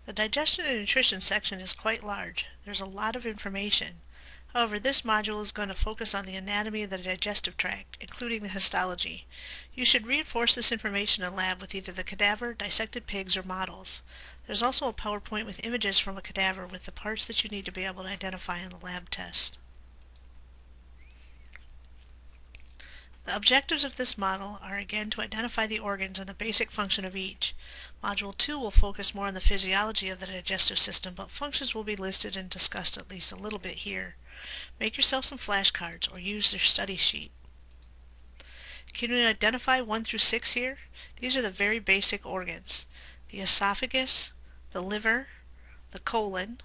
The digestion and nutrition section is quite large. There's a lot of information. However, this module is going to focus on the anatomy of the digestive tract, including the histology. You should reinforce this information in lab with either the cadaver, dissected pigs, or models. There's also a PowerPoint with images from a cadaver with the parts that you need to be able to identify in the lab test. The objectives of this model are again to identify the organs and the basic function of each. Module 2 will focus more on the physiology of the digestive system, but functions will be listed and discussed at least a little bit here. Make yourself some flashcards or use your study sheet. Can you identify 1 through 6 here? These are the very basic organs. The esophagus, the liver, the colon,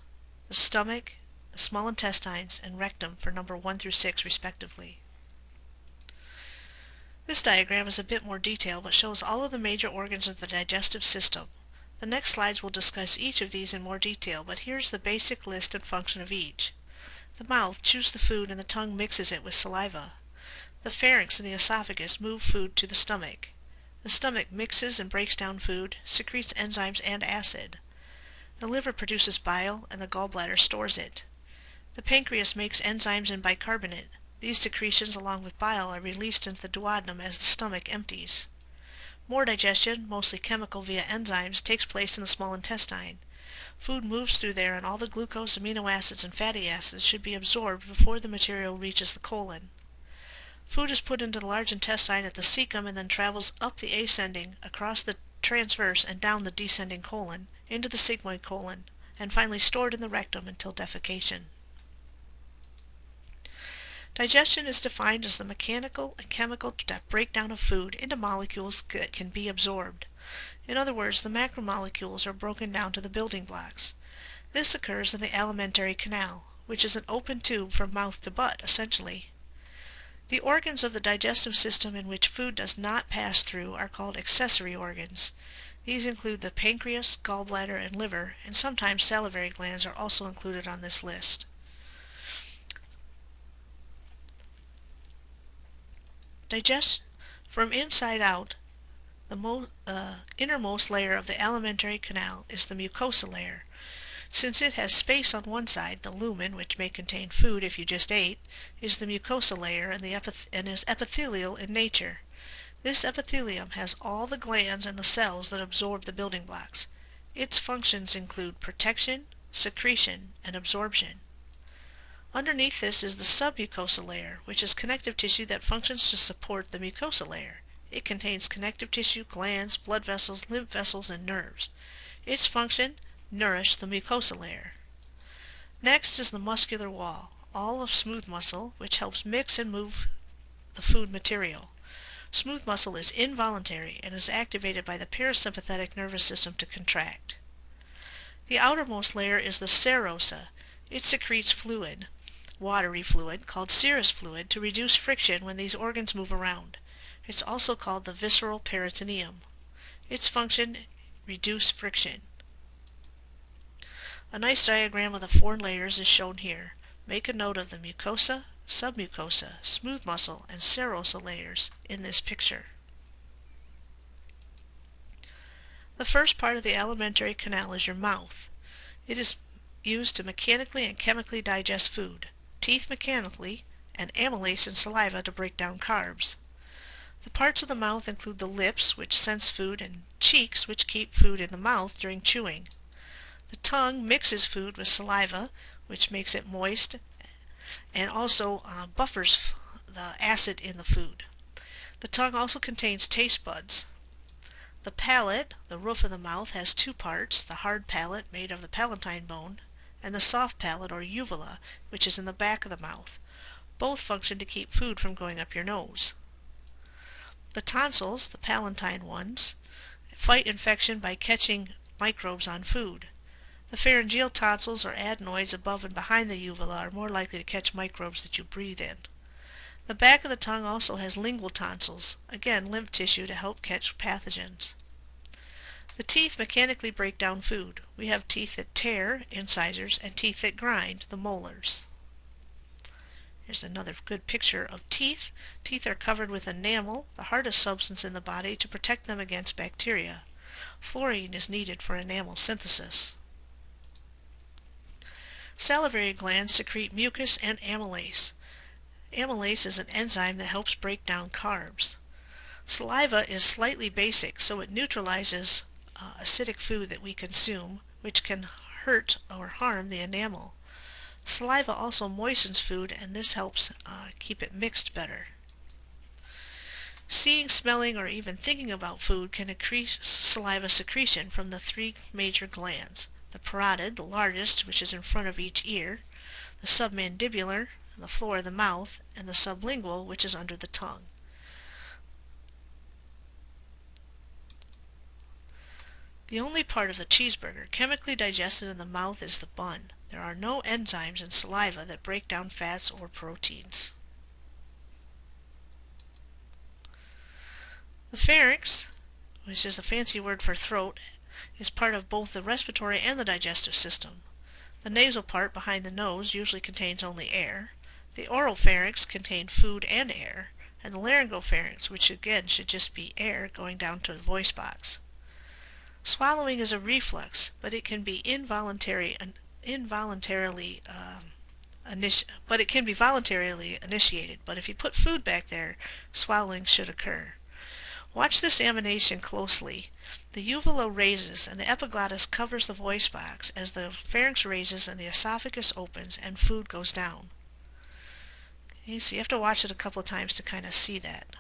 the stomach, the small intestines, and rectum for number 1 through 6 respectively. This diagram is a bit more detailed but shows all of the major organs of the digestive system. The next slides will discuss each of these in more detail, but here's the basic list and function of each. The mouth chews the food and the tongue mixes it with saliva. The pharynx and the esophagus move food to the stomach. The stomach mixes and breaks down food, secretes enzymes and acid. The liver produces bile and the gallbladder stores it. The pancreas makes enzymes and bicarbonate. These secretions, along with bile, are released into the duodenum as the stomach empties. More digestion, mostly chemical via enzymes, takes place in the small intestine. Food moves through there and all the glucose, amino acids, and fatty acids should be absorbed before the material reaches the colon. Food is put into the large intestine at the cecum and then travels up the ascending, across the transverse, and down the descending colon, into the sigmoid colon, and finally stored in the rectum until defecation. Digestion is defined as the mechanical and chemical breakdown of food into molecules that can be absorbed. In other words, the macromolecules are broken down to the building blocks. This occurs in the alimentary canal, which is an open tube from mouth to butt, essentially. The organs of the digestive system in which food does not pass through are called accessory organs. These include the pancreas, gallbladder, and liver, and sometimes salivary glands are also included on this list. Digestion from inside out, the innermost layer of the alimentary canal is the mucosa layer. Since it has space on one side, the lumen, which may contain food if you just ate, is the mucosa layer and is epithelial in nature. This epithelium has all the glands and the cells that absorb the building blocks. Its functions include protection, secretion, and absorption. Underneath this is the submucosa layer, which is connective tissue that functions to support the mucosa layer. It contains connective tissue, glands, blood vessels, lymph vessels, and nerves. Its function: nourish the mucosa layer. Next is the muscular wall, all of smooth muscle, which helps mix and move the food material. Smooth muscle is involuntary and is activated by the parasympathetic nervous system to contract. The outermost layer is the serosa. It secretes fluid, watery fluid, called serous fluid, to reduce friction when these organs move around. It's also called the visceral peritoneum. Its function: reduce friction. A nice diagram of the 4 layers is shown here. Make a note of the mucosa, submucosa, smooth muscle, and serosa layers in this picture. The first part of the alimentary canal is your mouth. It is used to mechanically and chemically digest food, teeth mechanically, and amylase and saliva to break down carbs. The parts of the mouth include the lips, which sense food, and cheeks, which keep food in the mouth during chewing. The tongue mixes food with saliva, which makes it moist, and also buffers the acid in the food. The tongue also contains taste buds. The palate, the roof of the mouth, has 2 parts, the hard palate, made of the palatine bone, and the soft palate, or uvula, which is in the back of the mouth. Both function to keep food from going up your nose. The tonsils, the palatine ones, fight infection by catching microbes on food. The pharyngeal tonsils, or adenoids, above and behind the uvula, are more likely to catch microbes that you breathe in. The back of the tongue also has lingual tonsils, again lymph tissue to help catch pathogens. The teeth mechanically break down food. We have teeth that tear, incisors, and teeth that grind, the molars. Here's another good picture of teeth. Teeth are covered with enamel, the hardest substance in the body, to protect them against bacteria. Fluorine is needed for enamel synthesis. Salivary glands secrete mucus and amylase. Amylase is an enzyme that helps break down carbs. Saliva is slightly basic, so it neutralizes acidic food that we consume, which can hurt or harm the enamel. Saliva also moistens food, and this helps keep it mixed better. Seeing, smelling, or even thinking about food can increase saliva secretion from the three major glands: the parotid, the largest, which is in front of each ear, the submandibular, on the floor of the mouth, and the sublingual, which is under the tongue. The only part of the cheeseburger chemically digested in the mouth is the bun. There are no enzymes in saliva that break down fats or proteins. The pharynx, which is a fancy word for throat, is part of both the respiratory and the digestive system. The nasal part behind the nose usually contains only air. The oropharynx contains food and air, and the laryngopharynx, which again should just be air going down to the voice box. Swallowing is a reflex, but it can be voluntarily initiated. But if you put food back there, swallowing should occur. Watch this animation closely. The uvula raises and the epiglottis covers the voice box as the pharynx raises and the esophagus opens and food goes down. Okay, so you have to watch it a couple of times to kind of see that.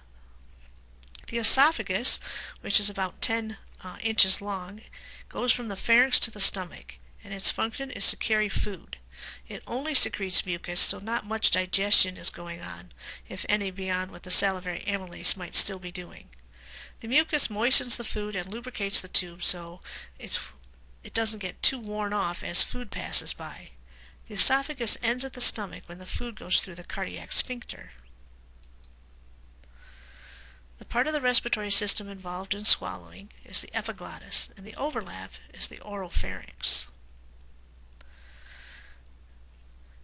The esophagus, which is about 10 inches long, goes from the pharynx to the stomach, and its function is to carry food. It only secretes mucus, so not much digestion is going on, if any, beyond what the salivary amylase might still be doing. The mucus moistens the food and lubricates the tube so it doesn't get too worn off as food passes by. The esophagus ends at the stomach when the food goes through the cardiac sphincter. The part of the respiratory system involved in swallowing is the epiglottis, and the overlap is the oropharynx.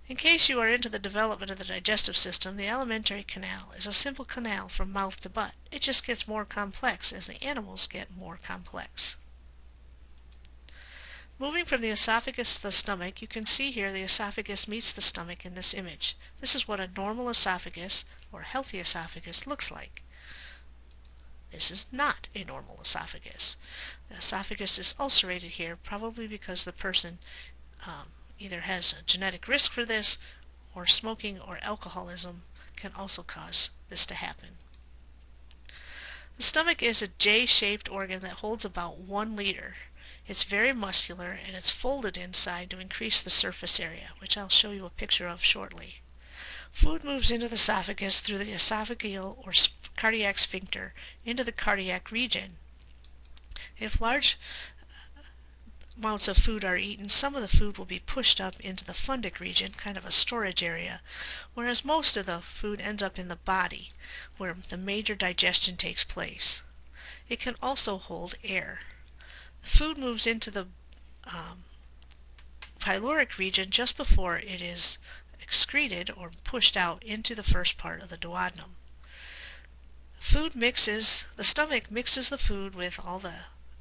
In case you are into the development of the digestive system, the alimentary canal is a simple canal from mouth to butt. It just gets more complex as the animals get more complex. Moving from the esophagus to the stomach, you can see here the esophagus meets the stomach in this image. This is what a normal esophagus, or healthy esophagus, looks like. This is not a normal esophagus. The esophagus is ulcerated here, probably because the person either has a genetic risk for this, or smoking or alcoholism can also cause this to happen. The stomach is a J-shaped organ that holds about 1 liter. It's very muscular, and it's folded inside to increase the surface area, which I'll show you a picture of shortly. Food moves into the esophagus through the esophageal or cardiac sphincter into the cardiac region. If large amounts of food are eaten, some of the food will be pushed up into the fundic region, kind of a storage area, whereas most of the food ends up in the body, where the major digestion takes place. It can also hold air. The food moves into the pyloric region just before it is excreted or pushed out into the first part of the duodenum. The stomach mixes the food with all the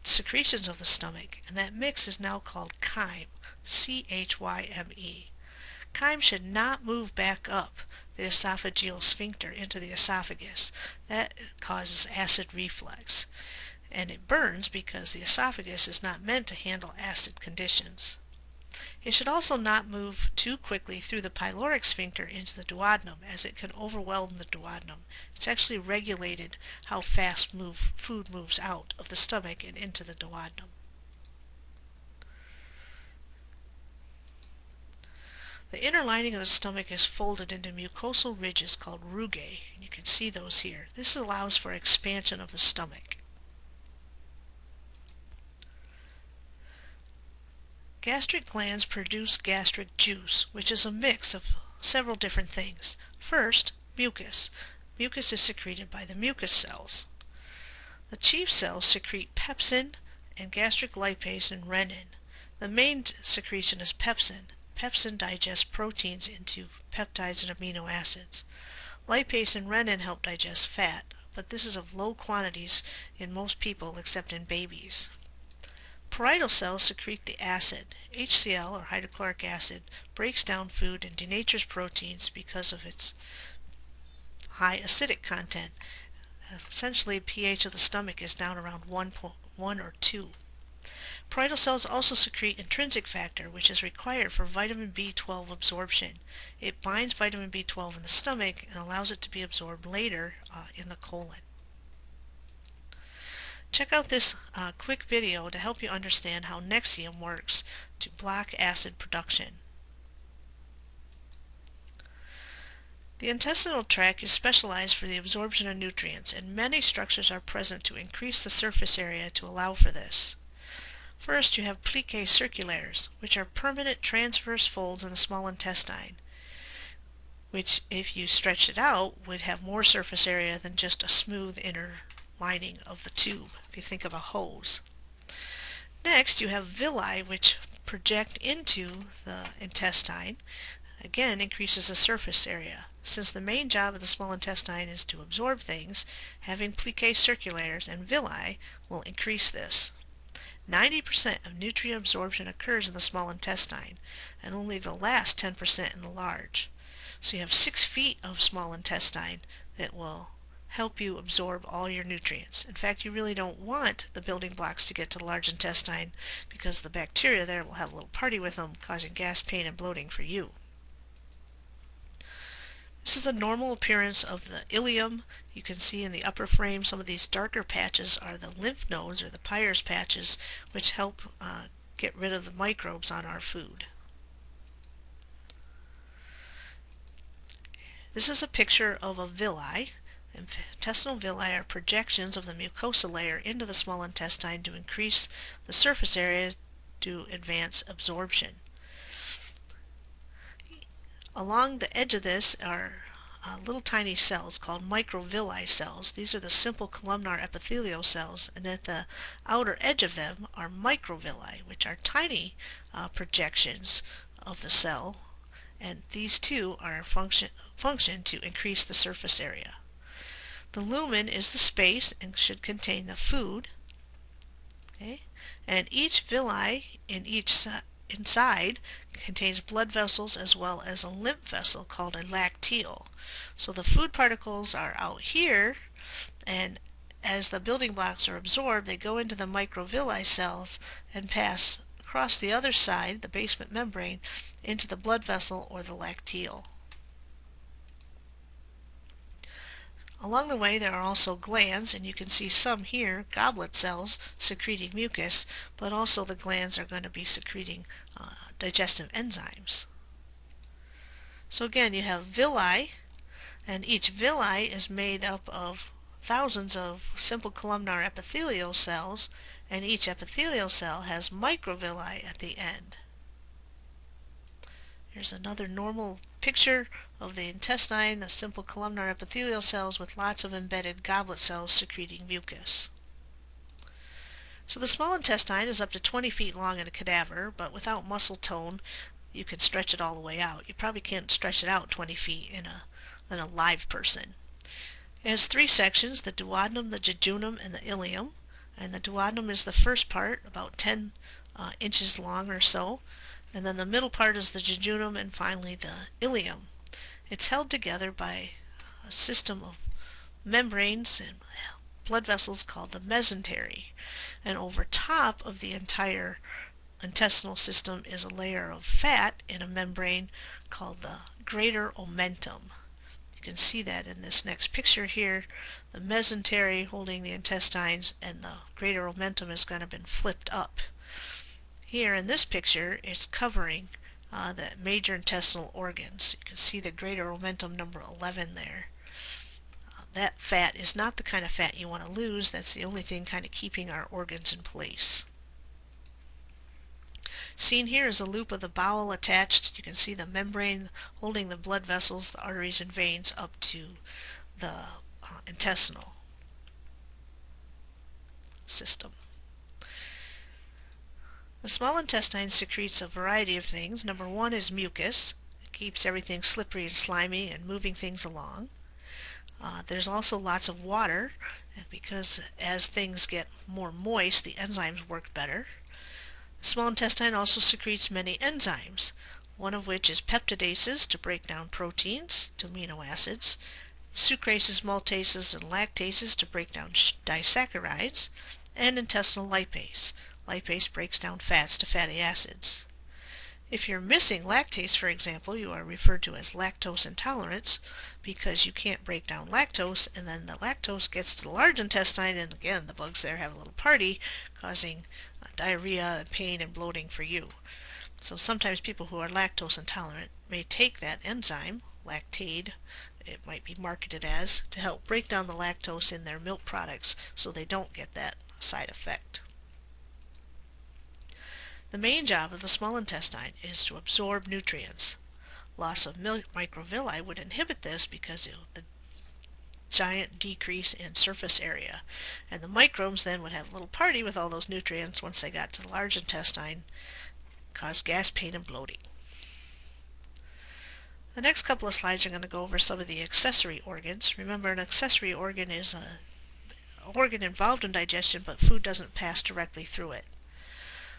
secretions of the stomach, and that mix is now called chyme, C-H-Y-M-E. Chyme should not move back up the esophageal sphincter into the esophagus. That causes acid reflux, and it burns because the esophagus is not meant to handle acid conditions. It should also not move too quickly through the pyloric sphincter into the duodenum, as it can overwhelm the duodenum. It's actually regulated how fast food moves out of the stomach and into the duodenum. The inner lining of the stomach is folded into mucosal ridges called rugae, and you can see those here. This allows for expansion of the stomach. Gastric glands produce gastric juice, which is a mix of several different things. First, mucus. Mucus is secreted by the mucus cells. The chief cells secrete pepsin and gastric lipase and renin. The main secretion is pepsin. Pepsin digests proteins into peptides and amino acids. Lipase and renin help digest fat, but this is of low quantities in most people except in babies. Parietal cells secrete the acid. HCl, or hydrochloric acid, breaks down food and denatures proteins because of its high acidic content. Essentially, pH of the stomach is down around 1.1 or 2. Parietal cells also secrete intrinsic factor, which is required for vitamin B12 absorption. It binds vitamin B12 in the stomach and allows it to be absorbed later in the colon. Check out this quick video to help you understand how Nexium works to block acid production. The intestinal tract is specialized for the absorption of nutrients, and many structures are present to increase the surface area to allow for this. First, you have plicae circulares, which are permanent transverse folds in the small intestine, which, if you stretched it out, would have more surface area than just a smooth inner lining of the tube, if you think of a hose. Next, you have villi, which project into the intestine. Again, increases the surface area. Since the main job of the small intestine is to absorb things, having plicae circulares and villi will increase this. 90% of nutrient absorption occurs in the small intestine, and only the last 10% in the large. So you have 6 feet of small intestine that will help you absorb all your nutrients. In fact, you really don't want the building blocks to get to the large intestine because the bacteria there will have a little party with them, causing gas, pain, and bloating for you. This is a normal appearance of the ileum. You can see in the upper frame some of these darker patches are the lymph nodes or the Peyer's patches, which help get rid of the microbes on our food. This is a picture of a villi. Intestinal villi are projections of the mucosa layer into the small intestine to increase the surface area to advance absorption. Along the edge of this are little tiny cells called microvilli cells. These are the simple columnar epithelial cells, and at the outer edge of them are microvilli, which are tiny projections of the cell, and these too are function to increase the surface area. The lumen is the space and should contain the food. Okay? And each villi in each inside contains blood vessels as well as a lymph vessel called a lacteal. So the food particles are out here, and as the building blocks are absorbed, they go into the microvilli cells and pass across the other side, the basement membrane, into the blood vessel or the lacteal. Along the way there are also glands, and you can see some here, goblet cells, secreting mucus, but also the glands are going to be secreting digestive enzymes. So again, you have villi, and each villi is made up of thousands of simple columnar epithelial cells, and each epithelial cell has microvilli at the end. Here's another normal picture of the intestine, the simple columnar epithelial cells with lots of embedded goblet cells secreting mucus. So the small intestine is up to 20 feet long in a cadaver, but without muscle tone you can stretch it all the way out. You probably can't stretch it out 20 feet in a live person. It has 3 sections, the duodenum, the jejunum, and the ileum. And the duodenum is the first part, about 10 inches long or so. And then the middle part is the jejunum, and finally the ileum. It's held together by a system of membranes and blood vessels called the mesentery. And over top of the entire intestinal system is a layer of fat in a membrane called the greater omentum. You can see that in this next picture here. The mesentery holding the intestines, and the greater omentum is going to have been flipped up. Here in this picture, it's covering the major intestinal organs. You can see the greater omentum number 11 there. That fat is not the kind of fat you want to lose. That's the only thing kind of keeping our organs in place. Seen here is a loop of the bowel attached. You can see the membrane holding the blood vessels, the arteries and veins up to the intestinal system. The small intestine secretes a variety of things. Number 1 is mucus. It keeps everything slippery and slimy and moving things along. There's also lots of water, because as things get more moist, the enzymes work better. The small intestine also secretes many enzymes, one of which is peptidases to break down proteins to amino acids, sucrases, maltases, and lactases to break down disaccharides, and intestinal lipase. Lipase breaks down fats to fatty acids. If you're missing lactase, for example, you are referred to as lactose intolerant because you can't break down lactose, and then the lactose gets to the large intestine, and again, the bugs there have a little party, causing diarrhea, pain, and bloating for you. So sometimes people who are lactose intolerant may take that enzyme, lactase, it might be marketed as, to help break down the lactose in their milk products so they don't get that side effect. The main job of the small intestine is to absorb nutrients. Loss of microvilli would inhibit this because of the giant decrease in surface area. And the microbes then would have a little party with all those nutrients once they got to the large intestine, cause gas, pain, and bloating. The next couple of slides are going to go over some of the accessory organs. Remember, an accessory organ is an organ involved in digestion, but food doesn't pass directly through it.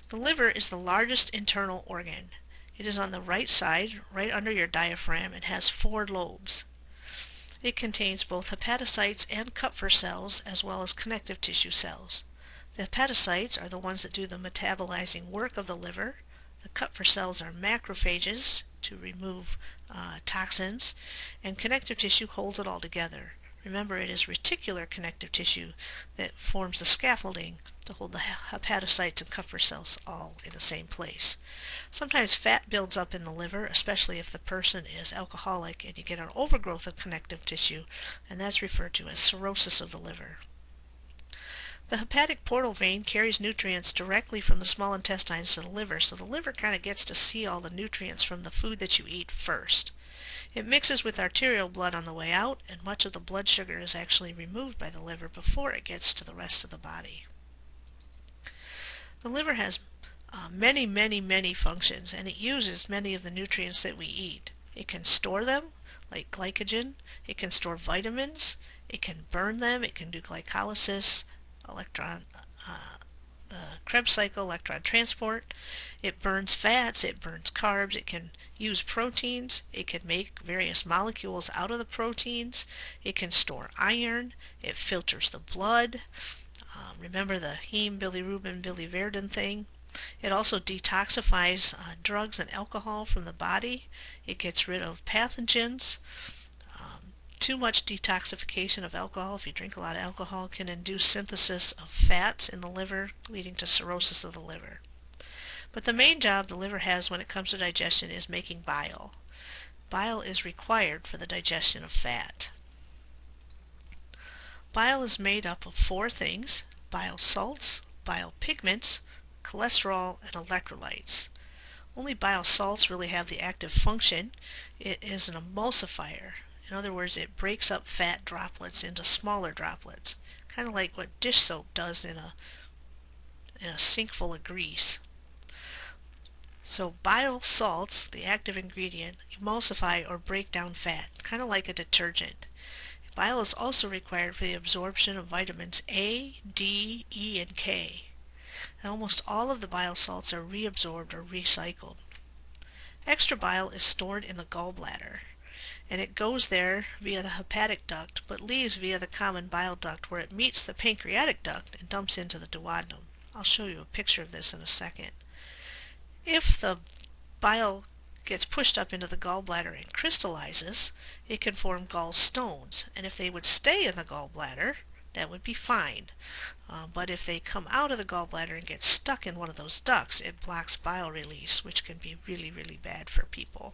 The liver is the largest internal organ. It is on the right side, right under your diaphragm, and has 4 lobes. It contains both hepatocytes and Kupffer cells, as well as connective tissue cells. The hepatocytes are the ones that do the metabolizing work of the liver. The Kupffer cells are macrophages to remove toxins, and connective tissue holds it all together. Remember, it is reticular connective tissue that forms the scaffolding to hold the hepatocytes and Kupffer cells all in the same place. Sometimes fat builds up in the liver, especially if the person is alcoholic, and you get an overgrowth of connective tissue, and that's referred to as cirrhosis of the liver. The hepatic portal vein carries nutrients directly from the small intestines to the liver, so the liver kind of gets to see all the nutrients from the food that you eat first. It mixes with arterial blood on the way out, and much of the blood sugar is actually removed by the liver before it gets to the rest of the body. The liver has many functions, and it uses many of the nutrients that we eat. It can store them, like glycogen. It can store vitamins. It can burn them. It can do glycolysis, the Krebs cycle, electron transport. It burns fats. It burns carbs. It can use proteins. It can make various molecules out of the proteins. It can store iron. It filters the blood. Remember the heme, bilirubin, biliverdin thing? It also detoxifies drugs and alcohol from the body. It gets rid of pathogens. Too much detoxification of alcohol, if you drink a lot of alcohol, can induce synthesis of fats in the liver, leading to cirrhosis of the liver. But the main job the liver has when it comes to digestion is making bile. Bile is required for the digestion of fat. Bile is made up of 4 things: bile salts, bile pigments, cholesterol, and electrolytes. Only bile salts really have the active function. It is an emulsifier. In other words, it breaks up fat droplets into smaller droplets, kind of like what dish soap does in a sink full of grease. So bile salts, the active ingredient, emulsify or break down fat, kind of like a detergent. Bile is also required for the absorption of vitamins A, D, E, and K. And almost all of the bile salts are reabsorbed or recycled. Extra bile is stored in the gallbladder, and it goes there via the hepatic duct, but leaves via the common bile duct, where it meets the pancreatic duct and dumps into the duodenum. I'll show you a picture of this in a second. If the bile gets pushed up into the gallbladder and crystallizes, it can form gallstones, and if they would stay in the gallbladder, that would be fine. But if they come out of the gallbladder and get stuck in one of those ducts, it blocks bile release, which can be really bad for people.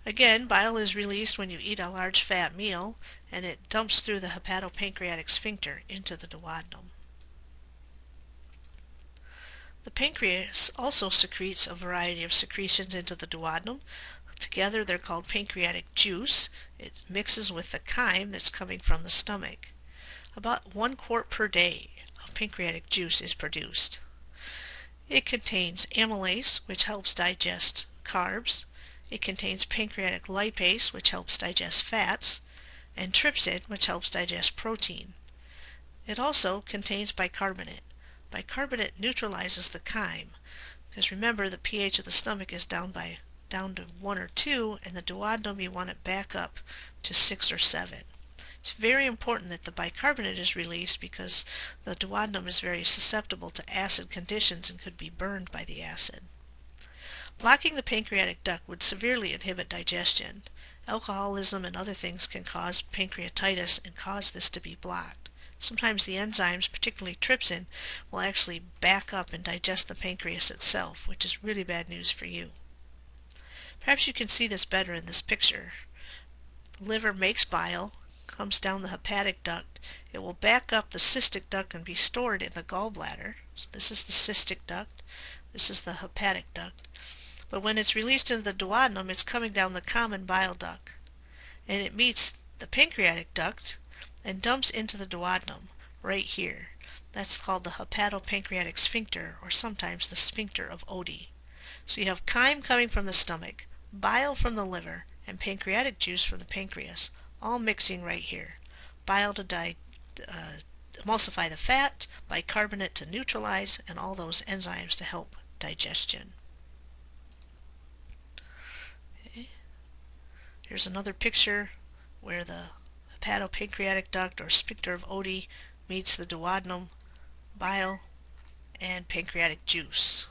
Again, bile is released when you eat a large fat meal, and it dumps through the hepatopancreatic sphincter into the duodenum. The pancreas also secretes a variety of secretions into the duodenum. Together they're called pancreatic juice. It mixes with the chyme that's coming from the stomach. About 1 quart per day of pancreatic juice is produced. It contains amylase, which helps digest carbs. It contains pancreatic lipase, which helps digest fats, and trypsin, which helps digest protein. It also contains bicarbonate. Bicarbonate neutralizes the chyme, because remember the pH of the stomach is down to 1 or 2, and the duodenum you want it back up to 6 or 7. It's very important that the bicarbonate is released because the duodenum is very susceptible to acid conditions and could be burned by the acid. Blocking the pancreatic duct would severely inhibit digestion. Alcoholism and other things can cause pancreatitis and cause this to be blocked. Sometimes the enzymes, particularly trypsin, will actually back up and digest the pancreas itself, which is really bad news for you. Perhaps you can see this better in this picture. The liver makes bile, comes down the hepatic duct. It will back up the cystic duct and be stored in the gallbladder. So this is the cystic duct. This is the hepatic duct. But when it's released into the duodenum, it's coming down the common bile duct. And it meets the pancreatic duct and dumps into the duodenum right here. That's called the hepatopancreatic sphincter, or sometimes the sphincter of Oddi. So you have chyme coming from the stomach, bile from the liver, and pancreatic juice from the pancreas, all mixing right here. Bile to emulsify the fat, bicarbonate to neutralize, and all those enzymes to help digestion. Okay. Here's another picture where the hepatopancreatic duct or sphincter of Oddi meets the duodenum, bile, and pancreatic juice.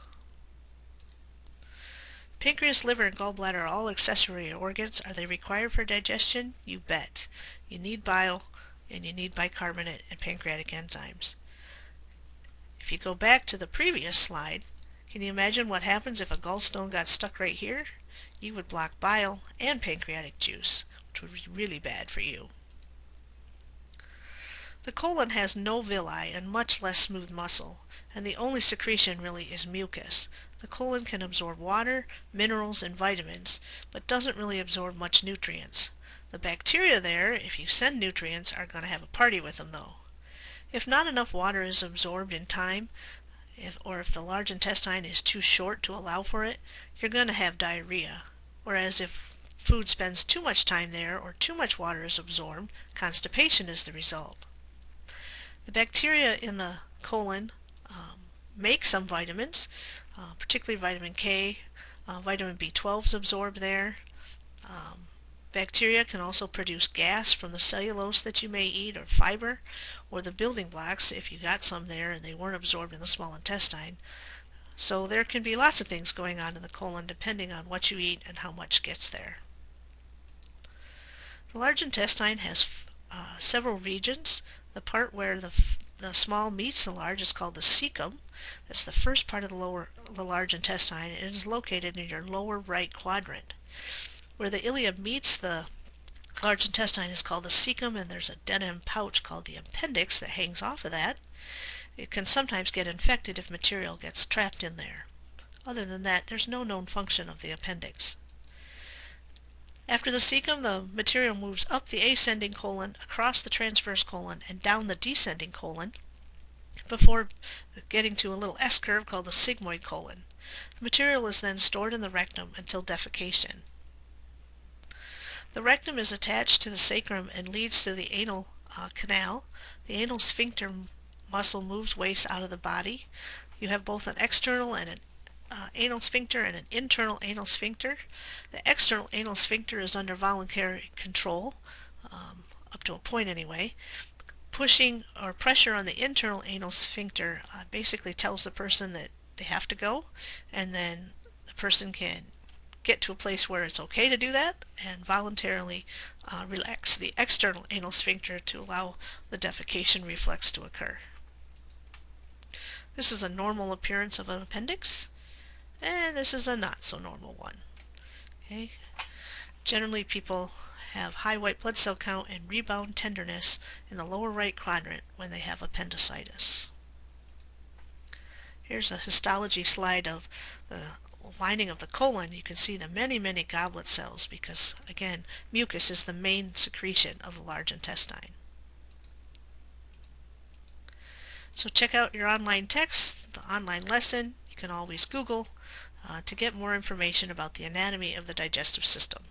Pancreas, liver, and gallbladder are all accessory organs. Are they required for digestion? You bet. You need bile, and you need bicarbonate and pancreatic enzymes. If you go back to the previous slide, can you imagine what happens if a gallstone got stuck right here? You would block bile and pancreatic juice, which would be really bad for you. The colon has no villi and much less smooth muscle, and the only secretion really is mucus. The colon can absorb water, minerals, and vitamins, but doesn't really absorb much nutrients. The bacteria there, if you send nutrients, are going to have a party with them though. If not enough water is absorbed in time, or if the large intestine is too short to allow for it, you're going to have diarrhea. Whereas if food spends too much time there or too much water is absorbed, constipation is the result. The bacteria in the colon make some vitamins, particularly vitamin K. Vitamin B12 is absorbed there. Bacteria can also produce gas from the cellulose that you may eat, or fiber, or the building blocks if you got some there and they weren't absorbed in the small intestine. So there can be lots of things going on in the colon depending on what you eat and how much gets there. The large intestine has several regions. The part where the small meets the large is called the cecum. That's the first part of the large intestine. It is located in your lower right quadrant. Where the ileum meets the large intestine is called the cecum, and there's a dead end pouch called the appendix that hangs off of that. It can sometimes get infected if material gets trapped in there. Other than that, there's no known function of the appendix. After the cecum, the material moves up the ascending colon, across the transverse colon, and down the descending colon, before getting to a little S-curve called the sigmoid colon. The material is then stored in the rectum until defecation. The rectum is attached to the sacrum and leads to the anal canal. The anal sphincter muscle moves waste out of the body. You have both an external and an anal sphincter and an internal anal sphincter. The external anal sphincter is under voluntary control, up to a point anyway. Pushing or pressure on the internal anal sphincter basically tells the person that they have to go, and then the person can get to a place where it's okay to do that and voluntarily relax the external anal sphincter to allow the defecation reflex to occur. This is a normal appearance of an appendix, and this is a not so normal one. Okay. Generally people have high white blood cell count and rebound tenderness in the lower right quadrant when they have appendicitis. Here's a histology slide of the lining of the colon. You can see the many goblet cells because, again, mucus is the main secretion of the large intestine. So check out your online text, the online lesson. You can always Google to get more information about the anatomy of the digestive system.